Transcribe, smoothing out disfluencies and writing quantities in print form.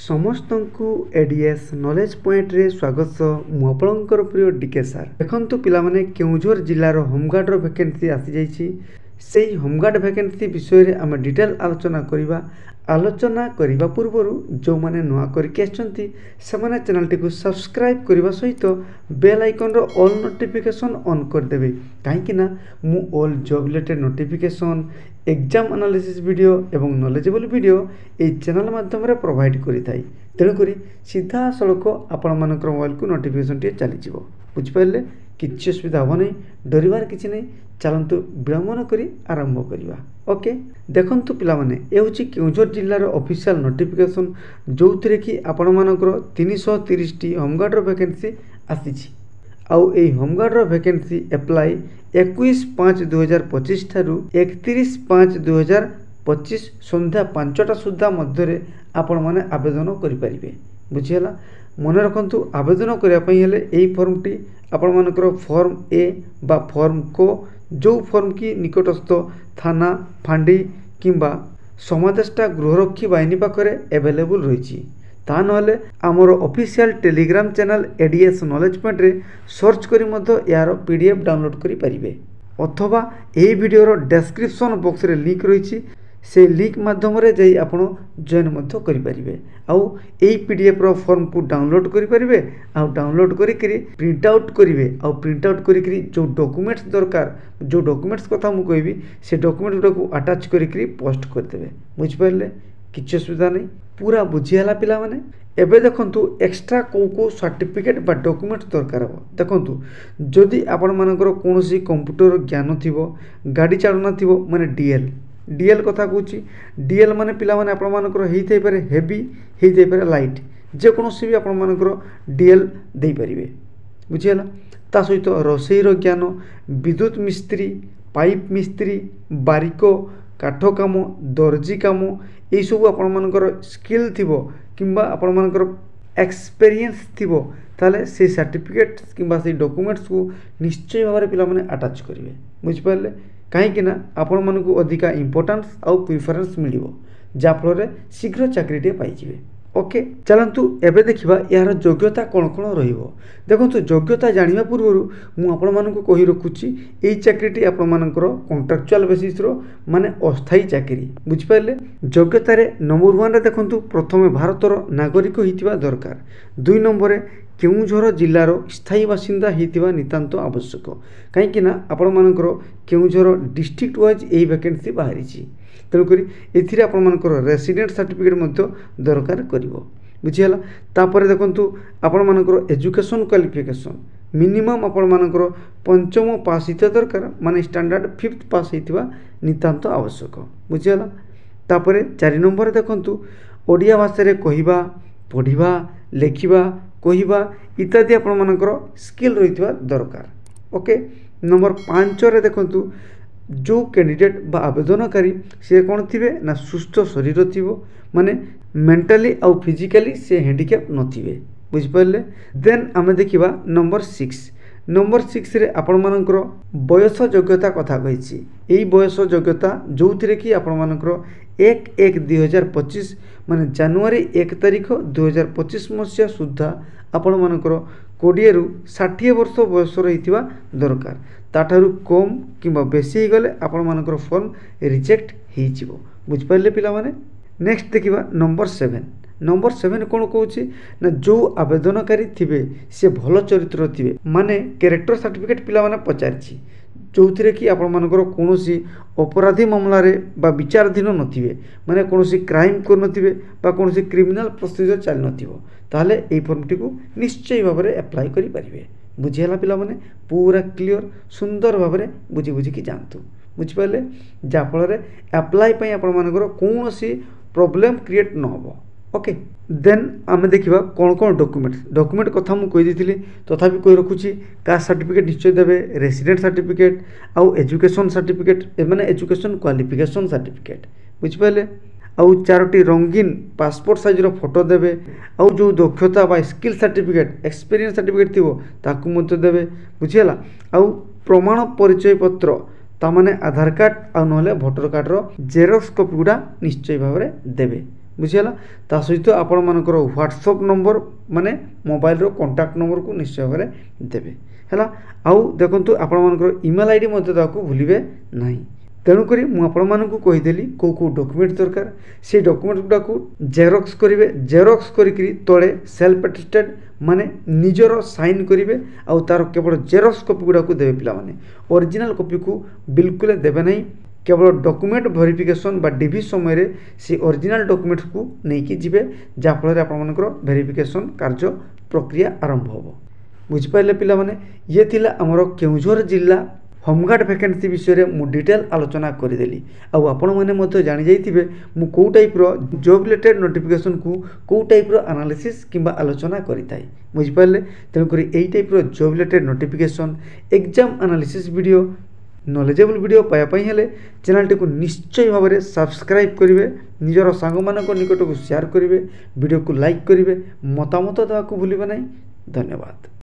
समस्त को ADS knowledge point रे स्वागत। मुझे प्रिय डीके सार देखु पिलाने केउझर जिलार होमगार्ड वैकेंसी आसी जाइए। से होमगार्ड वैकेंसी विषय रे आम डिटेल आलोचना करने पूर्व जो मैंने नुआ करके आसने चैनल टी सब्सक्राइब करने सहित बेल आइकन रो ऑल नोटिफिकेशन ऑन करदेवे कहीं मु all job related notification exam analysis video एवं नॉलेजेबल वीडियो ये चैनल माध्यम रे प्रोवाइड करी थाई। तेणुक सीधा सड़क आपण मानकर मोबाइल को नोटिफिकेशन टी चली बुझिपारे किसी असुविधा हम नहीं, डरबार किसी नहीं। चलतु विलंबन करी आरंभ करवा। ओके देखंतु पिलामाने ए होची केउझर जिल्लार ऑफिशियल नोटिफिकेशन जो थे कि आपण मानकर 330 टी होमगार्ड वैकेंसी आसी। आउ ए होमगार्ड वैकेंसी एप्लाई 21/5/2025 ठारू 31/5/2025 संध्या 5टा सुधा मध्य आपण माने आवेदन करें। बुझीगला मन रखु आवेदन करने यही फॉर्म टी आपण मानकर फॉर्म ए बा फॉर्म को जो फॉर्म की निकटस्थ थाना फांडी किंबा समादेष्टा गृहरक्षी बाहिनी पाखरे एवेलेबल रही। ता नहले आमर official Telegram channel ADS knowledge point रे सर्च करी यार पीडीएफ डाउनलोड करि परिबे अथवा यही वीडियो डिस्क्रिप्शन बॉक्स रे लिंक रही से लिंक माध्यम रे जाई आपण जॉइन मध्य करि परिबे। आउ एई पीडीएफ रो फॉर्म को डाउनलोड करि परिबे। आउ डाउनलोड करी प्रिंट आउट करिवे। आउ प्रिंट आउट करी जो डॉक्यूमेंट्स दरकार जो डॉक्यूमेंट्स कथा मु कहबी से डॉक्यूमेंट को अटैच करी पोस्ट कर देबे। बुझ पारले किछि असुविधा नहीं, पूरा बुझियाला पिला माने। एबे देखंतु एक्स्ट्रा को सर्टिफिकेट बा डॉक्यूमेंट दरकार हो। देखंतु जदि आपण मानकर कोनोसी कंप्यूटर ज्ञान थिबो, गाड़ी चालना थिबो माने डीएल कथा कहूँ। डीएल माने पिला माने आपण मानकर हेई पारे हेवी हेई पारे लाइट जेकोसी भी आपण मानकर डीएल दे परिबे। बुझिगला ता सहित रोसईर ज्ञान, विद्युत मिस्त्री, पाइप मिस्त्री, बारिको, काठ काम, दर्जी काम यही सब आपण मानकर स्किल थिबो किंबा आपण मानकर एक्सपीरियंस थिबो ताले से सर्टिफिकेट किंबा से डॉक्यूमेंट्स को निश्चय भाव में पिला माने अटैच करेंगे। बुझिपारे कहीं आपण मानकु अधिका इंपोर्टेंस आउ प्रिफरेंस मिलिबो जाफल शीघ्र चाकरीटे पाइजिबे। ओके चलतु एबे देखिबा यार योग्यता कौन कौन रहिबो। देखंतु योग्यता जानिबा पूर्व मु आपण मानकु कहि रखुची एई चाकरीटी आपण मानकर कॉन्ट्रैक्चुअल बेसिस रो माने अस्थायी चाकरी। बुझि पाइले योग्यता रे नंबर 1 रे देखंतु प्रथमे भारतर नागरिक होइतिबा दरकार। 2 नंबर केउझर जिल्लार स्थायी बासिंदा होइतिबा नितांत आवश्यक कहीं आपण मानकर केउझर डिस्ट्रिक्ट वाइज एई वैकेंसी बाहरी। तेणुक ए आपण मानकर रेसिडेंट सर्टिफिकेट दरकार करिवो। बुझिगला तापर देखंतु आपण मानकर एजुकेशन क्वालिफिकेशन मिनिमम आपण मानकर पंचम पास हित दरकार माने स्टैंडर्ड 5th पास हितबा नितांत आवश्यक। बुझिगला तापर 4 नंबर देखंतु ओडिया भाषा रे कहिबा, पढ़िबा, लेखिबा, कहिबा इत्यादि आपण मानकर स्किल रहितबा दरकार। ओके नंबर 5 रे देखंतु जो कैंडिडेट बा आवेदनकारी से कौन थे ना सुस्थ शरीर थी माने मेंटली आउ फिजिकली से हैंडिकैप नथिबे। बुझिपारे देन आमे देखिबा नंबर 6। नंबर 6 रे आपण मानकर बयस योग्यता कथा कहिछि। एई बयस योग्यता जो थिरे कि आपण मानकर 1/1/2025 माने जनवरी 1 तारिख 2025 मसिया सुद्धा आपण मानकर 20 रु 60 वर्ष बयस रहितिबा दरकार। ताठारु कम किंबा बेसी गले आपण मानकर फॉर्म रिजेक्ट हो जिवो। बुझ पाइले पिला माने। नेक्स्ट देखिबा नंबर 7। नंबर 7 कौन कहूँ ना जो आवेदनकारी थिबे से भल चरित्र थिबे माने कैरेक्टर सर्टिफिकेट पिला माने पचारछि जो थे कि आपण मानकर कोनोसी अपराधी मामला रे बा विचाराधीन नथिबे माने कोनोसी क्राइम कर नथिबे बा कोनोसी क्रिमिनल प्रोसीजर चल नथिबो ताले एई फॉर्म टी को निश्चय भाव में अप्लाई करि परिबे। बुझिगला पिला माने पूरा क्लियर सुंदर भाव में बुझी कि जानतु। बुझिपारे जाफल अप्लाई पई आपण मानकर कोनोसी प्रॉब्लम क्रिएट न हो। ओके देन आमे देखिबा कौन कौन डॉक्यूमेंट कथा मु कहि दिथिली तथापि कहि रखुची। कास्ट सर्टिफिकेट निश्चय देबे, रेसिडेंट सर्टिफिकेट आउ एजुकेशन सर्टिफिकेट माने एजुकेशन क्वालिफिकेशन सर्टिफिकेट। बुझिपारे आउ 4टी रंगीन पासपोर्ट साइज रो फोटो देबे। आउ जो दक्षता बा स्किल सर्टिफिकेट एक्सपीरियंस सर्टिफिकेट थिबो ताकू मते देबे। बुझियला आउ प्रमाण परिचय पत्र ता माने आधार कार्ड आ नहले वोटर कार्ड रो जेरॉक्स कॉपी गुडा निश्चय भाव में देबे। बुझीगला ता सहित आपण मानकर व्हाट्सअप नंबर माने मोबाइल रो कांटेक्ट नंबर को निश्चय भाव देवे है आउ देखु आपण मानकर ईमेल आईडी मध्य ताकू भूलिबे नहीं तेणुक मुझे कहीदेली कौ कौ डॉक्यूमेंट दरकार से डॉक्यूमेंट गुड़ा को जेरॉक्स करेंगे जेरॉक्स करी तले सेल्फ अटेस्टेड माने निजर साइन करेंगे आउ तार केवल जेरॉक्स कॉपी गुड़ा को देवे पिला माने ओरिजिनल कॉपी को बिल्कुल देवे नहीं केवल डॉक्यूमेंट वेरिफिकेशन बा डीवी समय से ओरिजिनल डॉक्यूमेंट को लेकिन जीवे जहाँफल आपर वेरिफिकेशन कार्य प्रक्रिया आरंभ हो बुझिपारे पिला माने ये थिला हमर केउझर जिला होमगार्ड वैकेंसी विषय में मुझे डिटेल आलोचना करदेली आउ आपण मैंने जानी जाइथिबे मु को टाइप रो जॉब रिलेटेड नोटिफिकेशन को को टाइप रो एनालिसिस किंबा आलोचना करिताई बुझिपारे तेणुक यही टाइप रो job related notification exam analysis video knowledgeable video पायापाई हेले चैनल टी को निश्चय भाव में सब्सक्राइब करेंगे निजर सांग मानक निकट को शेयर करेंगे वीडियो को लाइक करेंगे मतामत देवा भूलिबे नहीं। धन्यवाद।